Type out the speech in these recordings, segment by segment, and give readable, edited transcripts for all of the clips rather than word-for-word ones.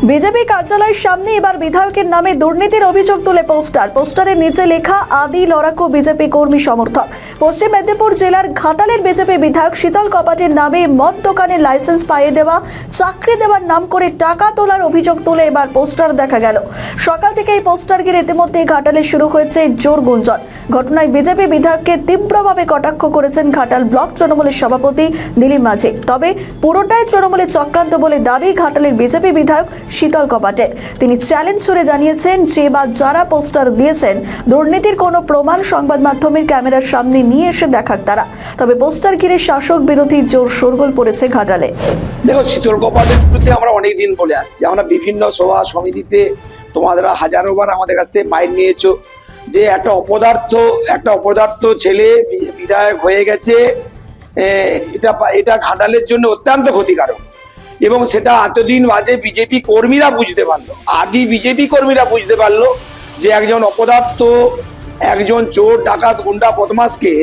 BJP কার্যালয়ের সামনে এবার বিধায়কের নামে দুর্নীতির অভিযোগ তুলে পোস্টারের নিচে লেখা আদি লড়াকু বিজেপি কর্মী সমর্থক। পশ্চিম মেদিনীপুর জেলার ঘাটালের বিজেপি বিধায়ক শীতল কপাটের নামে মদ দোকানের লাইসেন্স পাইয়ে দেওয়া, চাকরি দেওয়ার নাম করে টাকা তোলার অভিযোগ তুলে এবার পোস্টার দেখা গেল। সকাল থেকে এই পোস্টার ঘিরে ইতিমধ্যে ঘাটালে শুরু হয়েছে জোর গুঞ্জন। ঘটনায় বিজেপি বিধায়ককে তীব্রভাবে কটাক্ষ করেছেন ঘাটাল ব্লক তৃণমূলের সভাপতি দিলীপ মাঝি। তবে পুরোটাই তৃণমূলের চক্রান্ত বলে দাবি ঘাটালের বিজেপি বিধায়ক শীতল কপাটের। তিনি চ্যালেঞ্জ ছুড়ে জানিয়েছেন যে বা যারা পোস্টার দিয়েছেন দুর্নীতির কোনো প্রমাণ সংবাদ মাধ্যমের ক্যামেরার সামনে নিয়ে এসে দেখাক তারা। তবে পোস্টার ঘিরে শাসক বিরোধী জোর শোরগোল পড়েছে ঘাটালে। দেখো, শীতল কপাটের বিরুদ্ধে আমরা অনেকদিন বলে আসছি। আমরা বিভিন্ন সভা সমিতিতে তোমরা হাজারোবার আমাদের কাছ থেকে বাইর নিয়েছো যে একটা অপদার্থ ছেলে বিধায়ক হয়ে গেছে, এটা ঘাটালের জন্য অত্যন্ত ক্ষতিকারক। এবং সেটা এতদিন বাদে বিজেপি কর্মীরা বুঝতে পারলো, বিজেপি কর্মীরা বুঝতে পারলো যে একজন অপদার্থ, একজন চোর, ডাকাত, গুন্ডা, বদমাসকে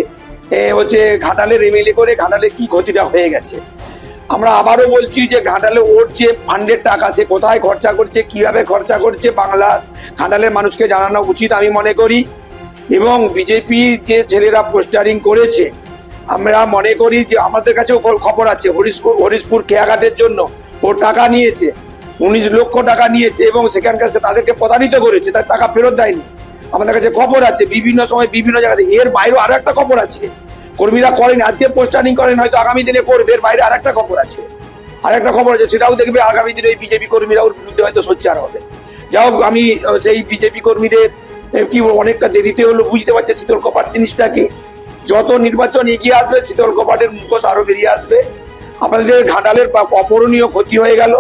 ঘাটালের এমএলএ করে ঘাটালে কি ক্ষতিটা হয়ে গেছে। আমরা আবারও বলছি যে ঘাটালে ওর যে ফান্ডের টাকা সে কোথায় খরচা করছে, কিভাবে খরচা করছে, বাংলার ঘাটালের মানুষকে জানানো উচিত আমি মনে করি। এবং বিজেপি যে ছেলেরা পোস্টারিং করেছে, আমরা মনে করি যে আমাদের কাছেও খবর আছে হরিশপুর খেয়াঘাটের জন্য ওর টাকা নিয়েছে, 19 লক্ষ টাকা নিয়েছে এবং সেখানকার তাদেরকে প্রতারিত করেছে, তার টাকা ফেরত দেয়নি। আমাদের কাছে খবর আছে বিভিন্ন সময় বিভিন্ন জায়গাতে। এর বাইরেও আরো একটা খবর আছে, কর্মীরা করেন, আজকে পোস্টারিং করেন, হয়তো আগামী দিনে করবে। এর বাইরে আরেকটা খবর আছে, সেটাও দেখবে আগামী দিনে ওই বিজেপি কর্মীরা ওর বিরুদ্ধে হয়তো সোচ্চার হবে। যাই হোক, আমি সেই বিজেপি কর্মীদের কি অনেকটা দেরিতে হলো বুঝতে পারছে শীতল কপাট জিনিসটাকে। যত নির্বাচন এগিয়ে আসবে শীতল কপাটের মুখোশ আরো বেরিয়ে আসবে। আমাদের ঘাটালের অপূরণীয় ক্ষতি হয়ে গেল,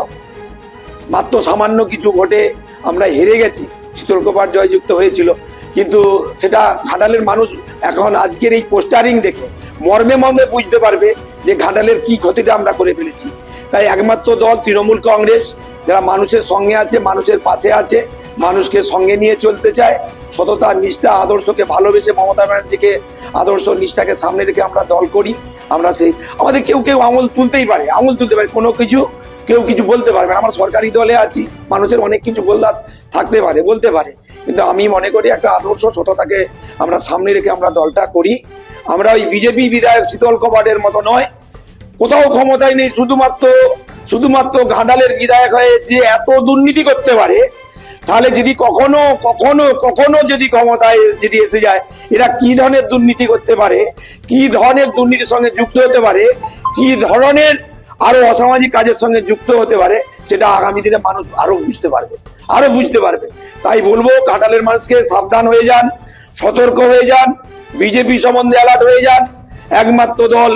মাত্র সামান্য কিছু ভোটে আমরা হেরে গেছি। শীতল কপাট জয়যুক্ত হয়েছিল, কিন্তু সেটা ঘাটালের মানুষ এখন আজকের এই পোস্টারিং দেখে মর্মে মর্মে বুঝতে পারবে যে ঘাটালের কি ক্ষতিটা আমরা করে ফেলেছি। তাই একমাত্র দল তৃণমূল কংগ্রেস, যারা মানুষের সঙ্গে আছে, মানুষের পাশে আছে, মানুষকে সঙ্গে নিয়ে চলতে চায়, সততা, নিষ্ঠা, আদর্শকে ভালোবেসে মমতা ব্যানার্জিকে আদর্শ নিষ্ঠাকে সামনে রেখে আমরা দল করি। আমরা আমাদের কেউ আঙুল তুলতে পারে, কোনো কেউ কিছু বলতে পারবে। আমরা সরকারি দলে আছি, মানুষের অনেক কিছু বলতে পারে, কিন্তু আমি মনে করি একটা আদর্শ সততাকে আমরা সামনে রেখে আমরা দলটা করি। আমরা ওই বিজেপি বিধায়ক শীতল কপাটের মতো নয়, কোথাও ক্ষমতায় নেই, শুধুমাত্র ঘাটালের বিধায়ক হয়ে যে এত দুর্নীতি করতে পারে, তাহলে যদি কখনো যদি ক্ষমতায় যদি এসে যায়, এরা কি ধরনের দুর্নীতি করতে পারে, কি ধরনের দুর্নীতির সঙ্গে যুক্ত হতে পারে, কি ধরনের আরো অসামাজিক কাজের সঙ্গে যুক্ত হতে পারে, সেটা আগামী দিনে মানুষ আরো বুঝতে পারবে। তাই বলবো, ঘাটালের মানুষকে সাবধান হয়ে যান, সতর্ক হয়ে যান, বিজেপি সম্বন্ধে অ্যালার্ট হয়ে যান। একমাত্র দল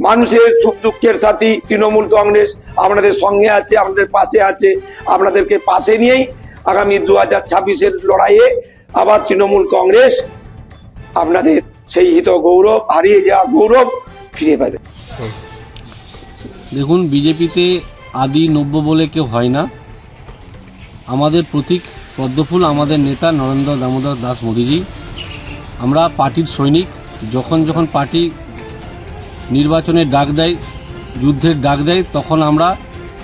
মানুষের সুখ দুঃখের সাথী তৃণমূল কংগ্রেস আপনাদের সঙ্গে আছে, আপনাদের পাশে আছে। আপনাদেরকে পাশে নিয়েই আগামী 2026-এর লড়াইয়ে আবার তৃণমূল কংগ্রেস আপনাদের সেই হারিয়ে যাওয়া গৌরব ফিরে পাবে। দেখুন, বিজেপিতে আদি নব্য বলে কেউ হয় না। আমাদের প্রতীক পদ্মফুল, আমাদের নেতা নরেন্দ্র দামোদর দাস মোদীজি। আমরা পার্টির সৈনিক। যখন পার্টি নির্বাচনের ডাক দেয়, যুদ্ধের ডাক দেয়, তখন আমরা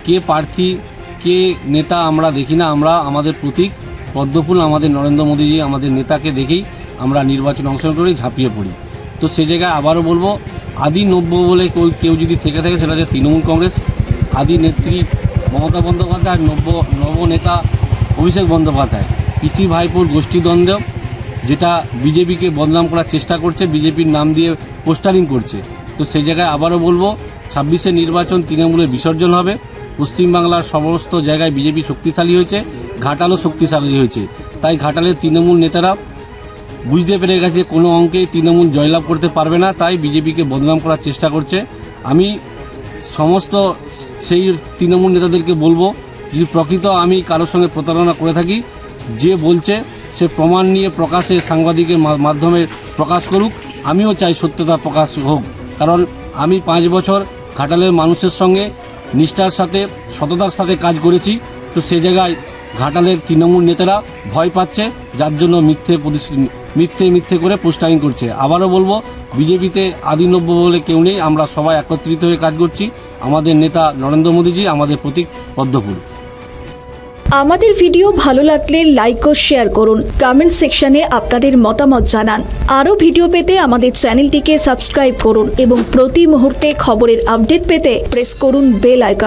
কে প্রার্থী কে নেতা আমরা দেখি না। আমরা আমাদের প্রতীক পদ্মফুল, আমাদের নরেন্দ্র মোদীজি, আমাদের নেতাকে দেখেই আমরা নির্বাচনে অংশগ্রহণ করি, ঝাঁপিয়ে পড়ি। তো সে জায়গায় আবারও বলবো, আদি নব্য বলে কেউ যদি থেকে থাকে সেটা হচ্ছে তৃণমূল কংগ্রেস। আদি নেত্রী মমতা বন্দ্যোপাধ্যায় আর নব নেতা অভিষেক বন্দ্যোপাধ্যায়। পিসি ভাইপোর গোষ্ঠীদ্বন্দ্ব, যেটা বিজেপিকে বদনাম করার চেষ্টা করছে, বিজেপির নাম দিয়ে পোস্টারিং করছে। তো সেই জায়গায় আবারও বলবো, 26-এর নির্বাচন তৃণমূলের বিসর্জন হবে। পশ্চিমবাংলার সমস্ত জায়গায় বিজেপি শক্তিশালী হয়েছে, ঘাটালও শক্তিশালী হয়েছে। তাই ঘাটালের তৃণমূল নেতারা বুঝতে পেরে গেছে কোনো অঙ্কেই তৃণমূল জয়লাভ করতে পারবে না, তাই বিজেপিকে বদনাম করার চেষ্টা করছে। আমি সমস্ত সেই তৃণমূল নেতাদেরকে বলবো, যদি প্রকৃত আমি কারোর সঙ্গে প্রতারণা করে থাকি, যে বলছে সে প্রমাণ নিয়ে প্রকাশে সাংবাদিকের মাধ্যমে প্রকাশ করুক। আমিও চাই সত্যতা প্রকাশ হোক, কারণ আমি 5 বছর ঘাটালের মানুষের সঙ্গে নিষ্ঠার সাথে, সততার সাথে কাজ করেছি। তো সে জায়গায় ঘাটালের তৃণমূল নেতারা ভয় পাচ্ছে, যার জন্য মিথ্যে করে পোস্টারিং করছে। আবারও বলবো, বিজেপিতে আদি নব্য বলে কেউ নেই। আমরা সবাই একত্রিত হয়ে কাজ করছি। আমাদের নেতা নরেন্দ্র মোদীজি, আমাদের প্রতীক পদ্মফুল। আমাদের ভিডিও ভালো লাগলে লাইক ও শেয়ার করুন, কমেন্ট সেকশনে আপনাদের মতামত জানান। আরও ভিডিও পেতে আমাদের চ্যানেলটিকে সাবস্ক্রাইব করুন এবং প্রতি মুহূর্তে খবরের আপডেট পেতে প্রেস করুন বেল আইকন।